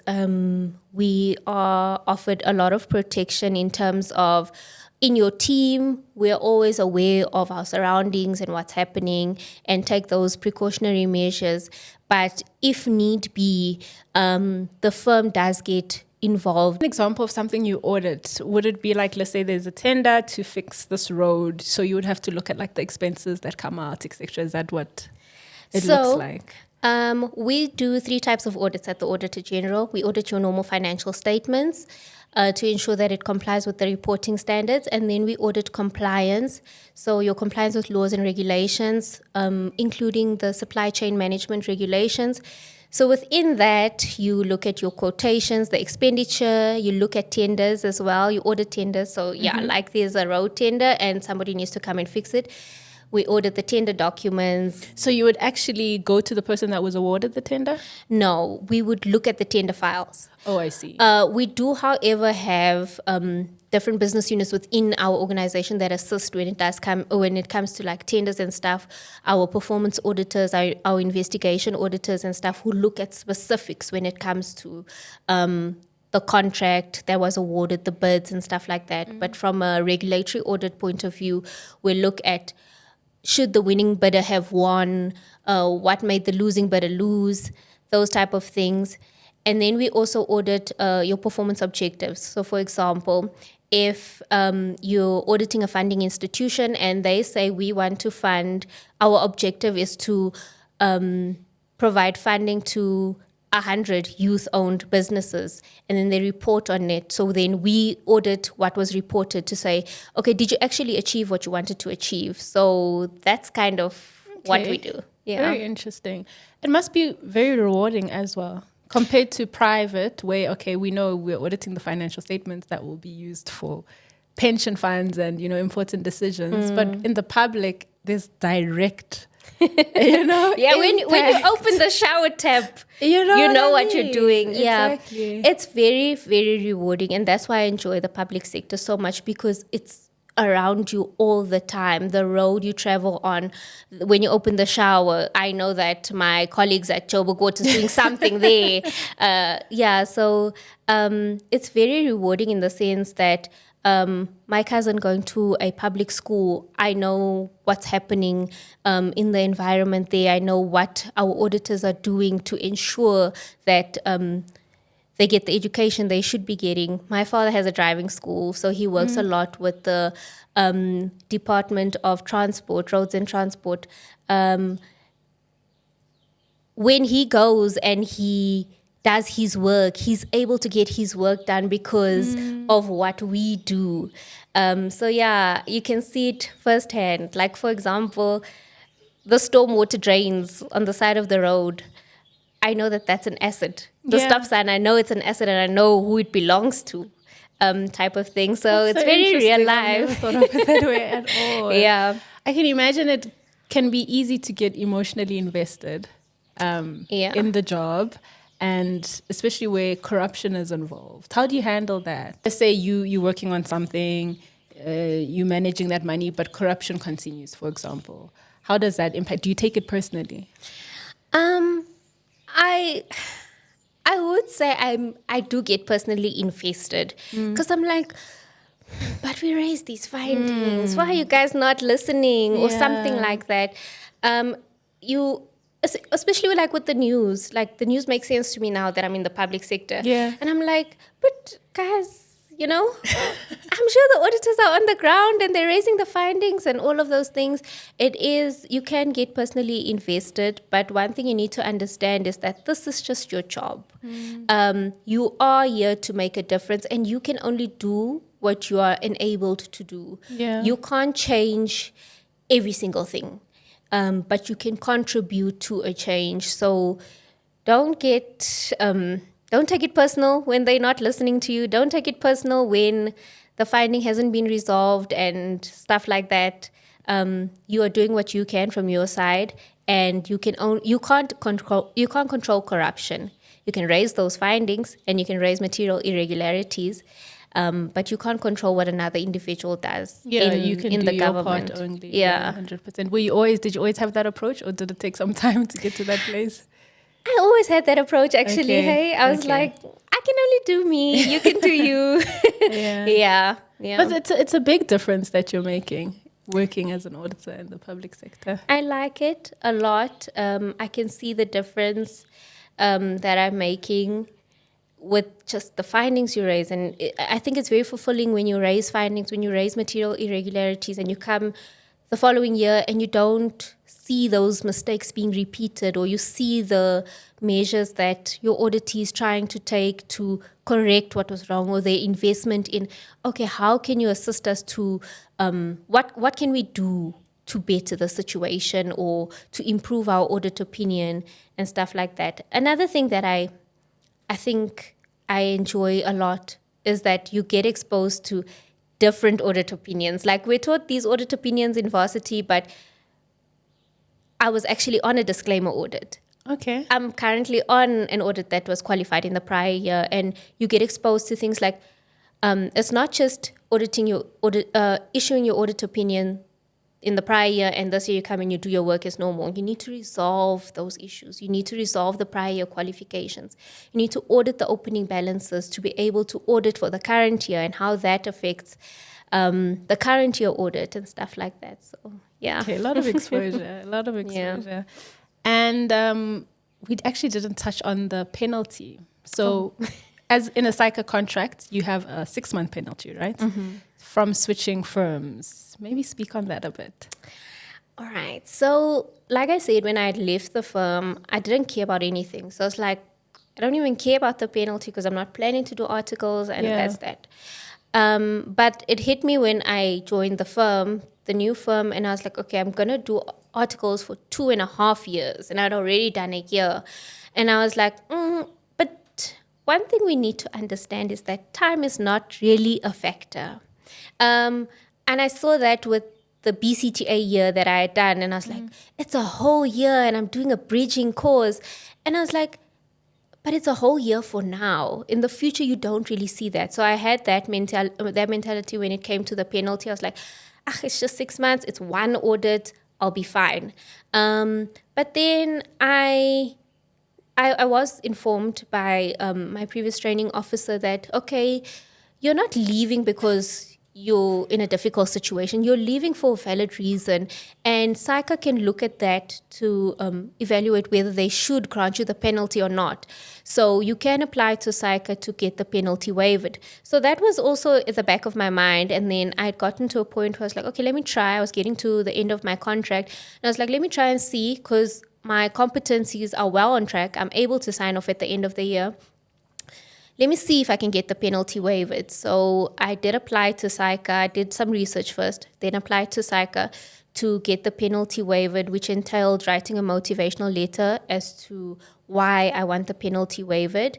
we are offered a lot of protection in terms of, in your team, we're always aware of our surroundings and what's happening and take those precautionary measures. But if need be, the firm does get involved. An example of something you audit, would it be like, let's say there's a tender to fix this road, so you would have to look at like the expenses that come out, etc. Is that what it looks like? We do 3 types of audits at the Auditor General. We audit your normal financial statements to ensure that it complies with the reporting standards. And then we audit compliance. So your compliance with laws and regulations, including the supply chain management regulations. So within that, you look at your quotations, the expenditure, you look at tenders as well. You audit tenders. So like there's a road tender and somebody needs to come and fix it. We audit the tender documents. So you would actually go to the person that was awarded the tender? No, we would look at the tender files. Oh, I see. We do, however, have different business units within our organization that assist when it comes to like tenders and stuff. Our performance auditors, our investigation auditors and stuff, who look at specifics when it comes to the contract that was awarded, the bids and stuff like that. But from a regulatory audit point of view, we look at, should the winning bidder have won? What made the losing bidder lose? Those type of things. And then we also audit your performance objectives. So, for example, if you're auditing a funding institution and they say we want to fund, our objective is to provide funding to 100 youth-owned businesses, and then they report on it. So then we audit what was reported to say, okay, did you actually achieve what you wanted to achieve? So that's kind of what we do. Yeah. Very interesting. It must be very rewarding as well, compared to private, where, okay, we know we're auditing the financial statements that will be used for pension funds and, important decisions. But in the public, there's direct Yeah, when you open the shower tap, you know what you're doing. Exactly. Yeah, it's very, very rewarding, and that's why I enjoy the public sector so much, because it's around you all the time. The road you travel on, when you open the shower, I know that my colleagues at Joburg is doing something there. So it's very rewarding in the sense that my cousin going to a public school, I know what's happening in the environment there. I know what our auditors are doing to ensure that they get the education they should be getting. My father has a driving school, so he works a lot with the Department of Transport, Roads and Transport. When he goes and he does his work, he's able to get his work done because of what we do. You can see it firsthand. Like, for example, the stormwater drains on the side of the road. I know that that's an asset. The stop sign, I know it's an asset and I know who it belongs to, type of thing. So that's it's very real life. I never thought of it that way at all. Yeah. I can imagine it can be easy to get emotionally invested in the job, and especially where corruption is involved. How do you handle that? Let's say you're working on something, you're managing that money, but corruption continues, for example. How does that impact? Do you take it personally? I would say I do get personally invested because I'm like, but we raised these findings. Why are you guys not listening or something like that? Especially like with the news, like the news makes sense to me now that I'm in the public sector. Yeah. And I'm like, but guys, I'm sure the auditors are on the ground and they're raising the findings and all of those things. You can get personally invested, but one thing you need to understand is that this is just your job. You are here to make a difference and you can only do what you are enabled to do. Yeah. You can't change every single thing, but you can contribute to a change. So don't take it personal when they're not listening to you. Don't take it personal when the finding hasn't been resolved and stuff like that. You are doing what you can from your side, and you can't control corruption. You can raise those findings and you can raise material irregularities, but you can't control what another individual does. You can in do the your government. part only. Yeah, 100%. Did you always have that approach, or did it take some time to get to that place? I always had that approach, actually. Okay. Hey, I was like, I can only do me. You can do you. Yeah. But it's a big difference that you're making working as an auditor in the public sector. I like it a lot. I can see the difference that I'm making with just the findings you raise. And I think it's very fulfilling when you raise findings, when you raise material irregularities and you come the following year and you don't see those mistakes being repeated, or you see the measures that your auditee is trying to take to correct what was wrong, or their investment in, okay, how can you assist us to, what can we do to better the situation or to improve our audit opinion and stuff like that. Another thing that I think I enjoy a lot is that you get exposed to different audit opinions. Like, we're taught these audit opinions in varsity, but I was actually on a disclaimer audit. Okay. I'm currently on an audit that was qualified in the prior year, and you get exposed to things like it's not just issuing your audit opinion in the prior year, and this year you come and you do your work as normal. You need to resolve those issues. You need to resolve the prior year qualifications. You need to audit the opening balances to be able to audit for the current year and how that affects the current year audit and stuff like that. So, yeah. Okay, a lot of exposure. Yeah. And we actually didn't touch on the penalty. So as in a psycho contract, you have a 6-month penalty, right? Mm-hmm. From switching firms. Maybe speak on that a bit. All right. So, like I said, when I had left the firm, I didn't care about anything. So it's like, I don't even care about the penalty because I'm not planning to do articles, and that's that. But it hit me when I joined the new firm, and I was like, okay, I'm going to do articles for 2.5 years, and I'd already done a year. And I was like, but one thing we need to understand is that time is not really a factor. And I saw that with the BCTA year that I had done, and I was like, it's a whole year and I'm doing a bridging course. And I was like, but it's a whole year for now. In the future, you don't really see that. So I had that mentality when it came to the penalty. I was like, it's just 6 months. It's one audit. I'll be fine. But then I was informed by my previous training officer that, okay, you're not leaving because you're in a difficult situation. You're leaving for a valid reason. And SAICA can look at that to evaluate whether they should grant you the penalty or not. So you can apply to SAICA to get the penalty waived. So that was also at the back of my mind. And then I had gotten to a point where I was like, okay, let me try. I was getting to the end of my contract. And I was like, let me try and see, because my competencies are well on track. I'm able to sign off at the end of the year. Let me see if I can get the penalty waived. So I did apply to SAICA. I did some research first, then applied to SAICA to get the penalty waived, which entailed writing a motivational letter as to why I want the penalty waived.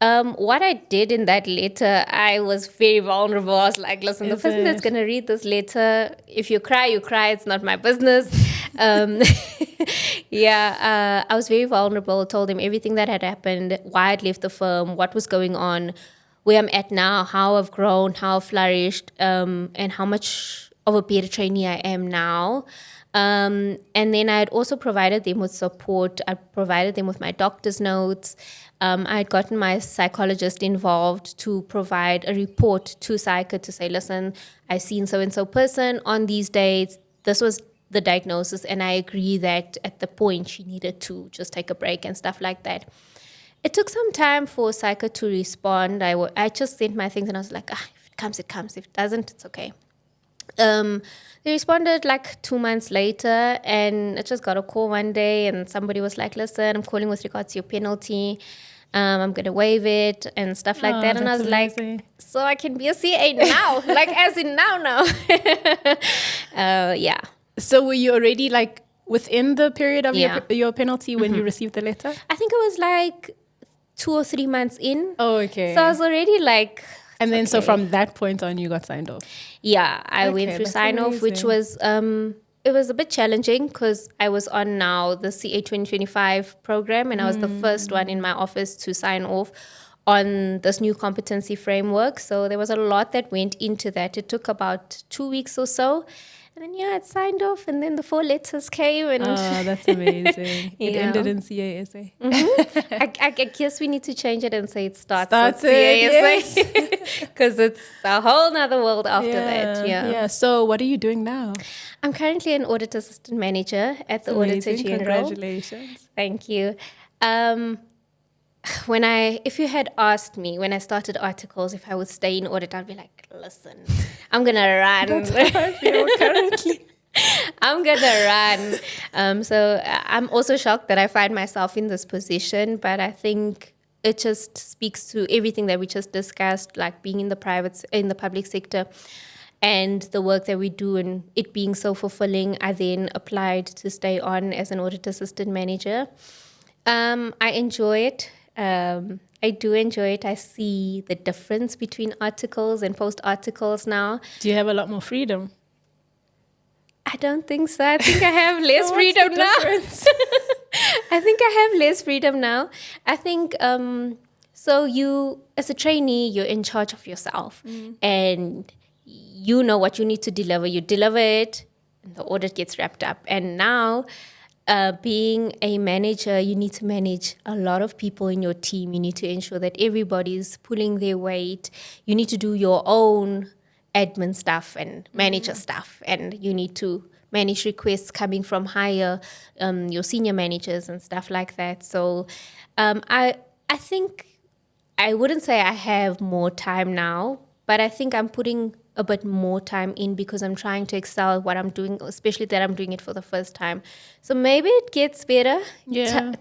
What I did in that letter, I was very vulnerable. I was like, listen, the person that's going to read this letter, if you cry, you cry. It's not my business. I was very vulnerable. Told him everything that had happened, why I'd left the firm, what was going on, where I'm at now, how I've grown, how I've flourished, and how much of a better trainee I am now. And then I had also provided them with support. I provided them with my doctor's notes. I had gotten my psychologist involved to provide a report to SAICA to say, listen, I've seen so-and-so person on these dates. This was the diagnosis, and I agree that at the point she needed to just take a break and stuff like that. It took some time for SAICA to respond. I just sent my things and I was like, if it comes, it comes. If it doesn't, it's okay. They responded like 2 months later, and I just got a call one day and somebody was like, listen, I'm calling with regards to your penalty. I'm going to waive it and stuff like that. And I was amazing. Like, so I can be a CA now, like as in now. Yeah. So were you already like within the period of your penalty when you received the letter? I think it was like 2 or 3 months in. Oh, okay. So I was already like... And then so from that point on, you got signed off? Yeah, I went through sign-off, which was... it was a bit challenging because I was on now the CA 2025 program, and I was the first one in my office to sign off on this new competency framework. So there was a lot that went into that. It took about 2 weeks or so. And then, it signed off, and then the 4 letters came. And that's amazing. It ended in CASA. I guess we need to change it and say it starts with CASA. Because it's a whole nother world after that. Yeah. So what are you doing now? I'm currently an audit assistant manager at the Auditor General. Congratulations. Thank you. If you had asked me when I started articles if I would stay in audit, I'd be like, listen, I'm going to run. That's how I feel currently. I'm going to run. So I'm also shocked that I find myself in this position, but I think it just speaks to everything that we just discussed, like being in the public sector and the work that we do and it being so fulfilling. I then applied to stay on as an audit assistant manager. I enjoy it. I do enjoy it. I see the difference between articles and post articles now. Do you have a lot more freedom? I don't think so. I think I have less freedom now. I think I have less freedom now. I think, so you, as a trainee, you're in charge of yourself and you know what you need to deliver. You deliver it and the audit gets wrapped up. And now, being a manager, you need to manage a lot of people in your team. You need to ensure that everybody's pulling their weight. You need to do your own admin stuff and manager stuff. And you need to manage requests coming from higher, your senior managers and stuff like that. So I think, I wouldn't say I have more time now, but I think I'm putting a bit more time in because I'm trying to excel at what I'm doing, especially that I'm doing it for the first time. So maybe it gets better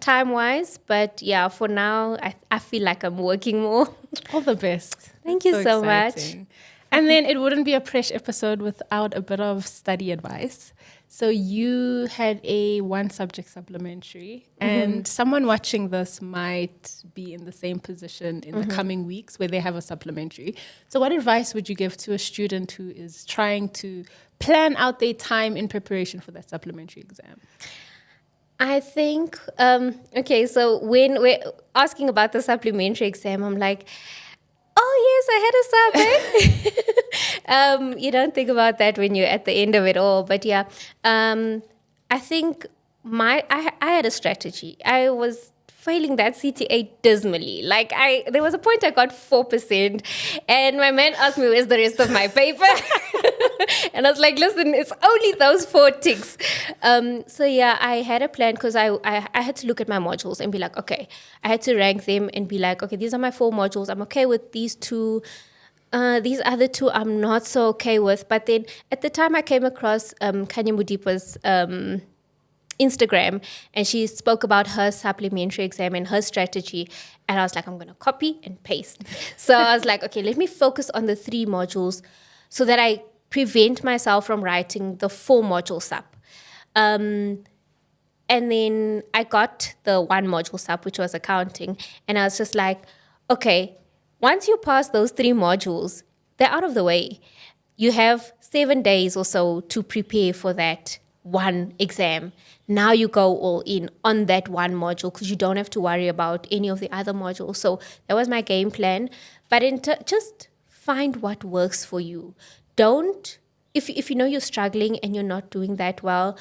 time-wise, but for now, I feel like I'm working more. All the best. Thank you so much. And then it wouldn't be a Presh episode without a bit of study advice. So you had a 1-subject supplementary, and someone watching this might be in the same position in the coming weeks where they have a supplementary. So what advice would you give to a student who is trying to plan out their time in preparation for that supplementary exam? I think, okay, so when we're asking about the supplementary exam, I'm like, oh, yes, I had a sub, eh? You don't think about that when you're at the end of it all. But yeah, I think I had a strategy. I was failing that CTA dismally. Like there was a point I got 4%, and my man asked me, "Where's the rest of my paper?" And I was like, "Listen, it's only those 4 ticks." So yeah, I had a plan because I had to look at my modules and be like, okay, I had to rank them and be like, okay, these are my 4 modules. I'm okay with these 2. These other 2 I'm not so okay with. But then at the time I came across Kanya Mudipa's Instagram, and she spoke about her supplementary exam and her strategy, and I was like, I'm going to copy and paste. So I was like, okay, let me focus on the 3 modules so that I prevent myself from writing the 4 module sub. And then I got the 1 module sub, which was accounting, and I was just like, okay, once you pass those 3 modules, they're out of the way. You have 7 days or so to prepare for that 1 exam. Now you go all in on that 1 module because you don't have to worry about any of the other modules. So that was my game plan. But just find what works for you. Don't, if you know you're struggling and you're not doing that well,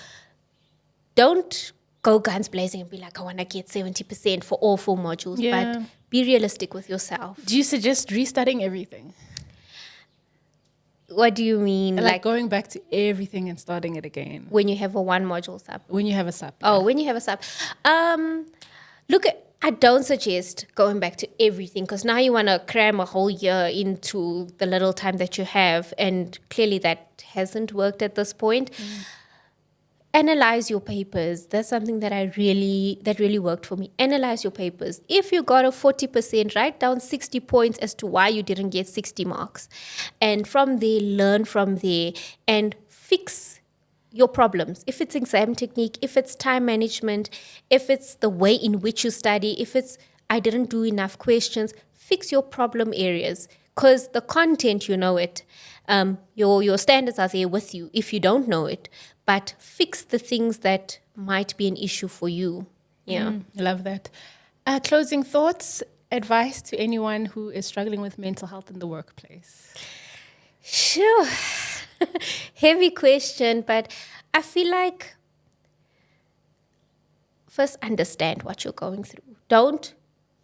don't go guns blazing and be like, I want to get 70% for all 4 modules. Yeah. But be realistic with yourself. Do you suggest restarting everything? What do you mean? Like going back to everything and starting it again? When you have a 1 module sub. When you have a sub. Oh, when you have a sub. Look, I don't suggest going back to everything because now you want to cram a whole year into the little time that you have, and clearly that hasn't worked at this point. Analyze your papers. That's something that really worked for me. Analyze your papers. If you got a 40%, write down 60 points as to why you didn't get 60 marks. And from there, learn from there and fix your problems. If it's exam technique, if it's time management, if it's the way in which you study, if it's I didn't do enough questions, fix your problem areas. Because the content, you know it. Your standards are there with you if you don't know it. But fix the things that might be an issue for you. Yeah. Love that. Closing thoughts, advice to anyone who is struggling with mental health in the workplace? Sure. Heavy question, but I feel like first understand what you're going through. Don't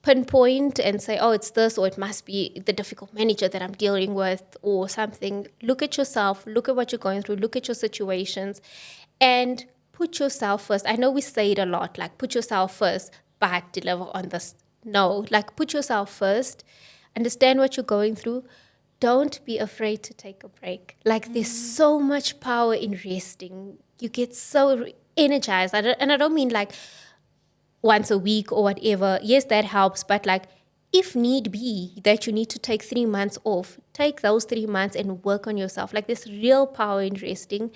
pinpoint and say, oh, it's this, or it must be the difficult manager that I'm dealing with or something. Look at yourself, look at what you're going through, look at your situations and put yourself first. I know we say it a lot, like put yourself first, but deliver on this. No, like put yourself first, understand what you're going through. Don't be afraid to take a break. Like there's so much power in resting. You get so energized. And I don't mean like once a week or whatever. Yes, that helps. But like if need be that you need to take 3 months off, take those 3 months and work on yourself. Like there's real power in resting.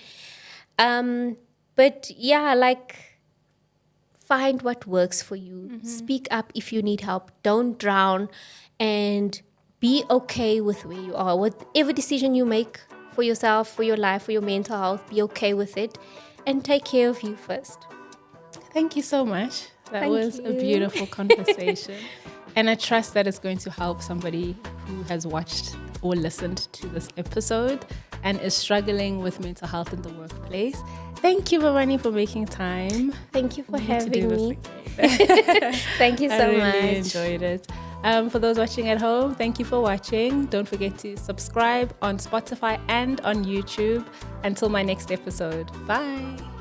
But yeah, like find what works for you. Speak up if you need help. Don't drown and be okay with where you are. Whatever decision you make for yourself, for your life, for your mental health, be okay with it and take care of you first. Thank you so much. That was a beautiful conversation. And I trust that it's going to help somebody who has watched or listened to this episode and is struggling with mental health in the workplace. Thank you, Bavani, for making time. Thank you for having me. Thank you so much. I really enjoyed it. For those watching at home, thank you for watching. Don't forget to subscribe on Spotify and on YouTube. Until my next episode. Bye.